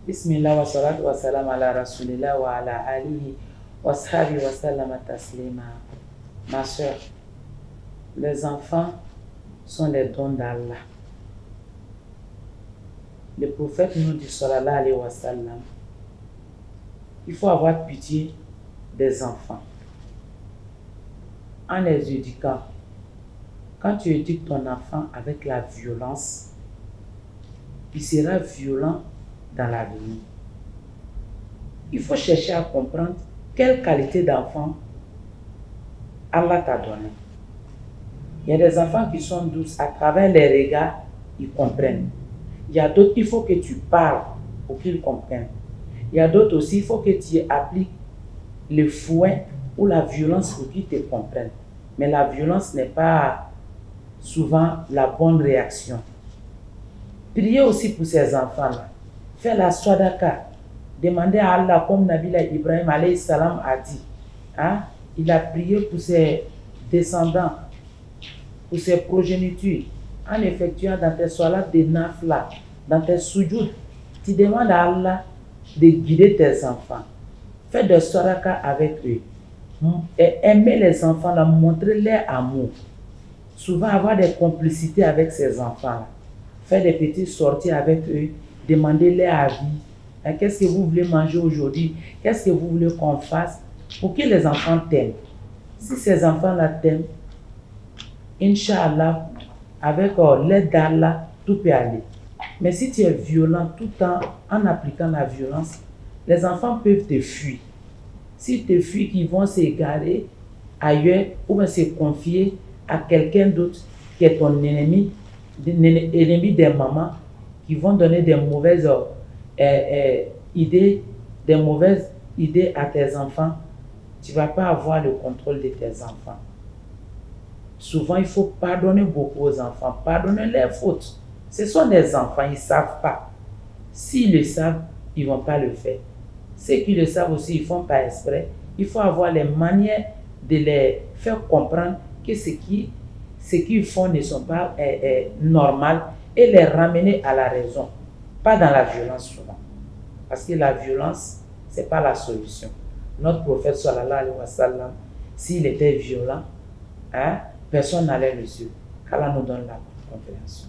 Bismillah wa salatu wa salam ala rasulillah wa ala alihi wa sahabi wa sallam taslima. Ma soeur, les enfants sont les dons d'Allah. Le prophète nous dit sallallahu alayhi wa sallam, il faut avoir pitié des enfants en les éduquant. Quand tu éduques ton enfant avec la violence, il sera violent dans l'avenir. Il faut chercher à comprendre quelle qualité d'enfant Allah t'a donné. Il y a des enfants qui sont douces, à travers les regards, ils comprennent. Il y a d'autres, il faut que tu parles pour qu'ils comprennent. Il y a d'autres aussi, il faut que tu appliques le fouet ou la violence pour qu'ils te comprennent. Mais la violence n'est pas souvent la bonne réaction. Priez aussi pour ces enfants-là. Fais la sadaka. Demandez à Allah, comme Nabila Ibrahim alayhi salam a dit. Hein? Il a prié pour ses descendants, pour ses progénitures, en effectuant dans tes salats de nafla, dans tes soujouds. Tu demandes à Allah de guider tes enfants. Fais de sadaka avec eux. Et aimer les enfants, leur montrer leur amour. Souvent avoir des complicités avec ces enfants-là. Faire des petites sorties avec eux, demander leur avis. Qu'est-ce que vous voulez manger aujourd'hui? Qu'est-ce que vous voulez qu'on fasse? Pour que les enfants t'aiment. Si ces enfants-là t'aiment, Inch'Allah, avec l'aide d'Allah, tout peut aller. Mais si tu es violent tout le temps en appliquant la violence, les enfants peuvent te fuir. S'ils te fuient, ils vont s'égarer ailleurs ou bien se confier à quelqu'un d'autre qui est ton ennemi des mamans, qui vont donner des mauvaises idées à tes enfants. Tu ne vas pas avoir le contrôle de tes enfants. Souvent, il faut pardonner beaucoup aux enfants, pardonner leurs fautes. Ce sont des enfants, ils ne savent pas. S'ils le savent, ils ne vont pas le faire. Ceux qui le savent aussi, ils ne font pas exprès. Il faut avoir les manières de les faire comprendre que ce qu'ils font ne sont pas normales et les ramener à la raison. Pas dans la violence souvent. Parce que la violence, ce n'est pas la solution. Notre prophète sallallahu alayhi wa sallam, s'il était violent, hein, personne n'allait le suivre. Qu'Allah nous donne la compréhension.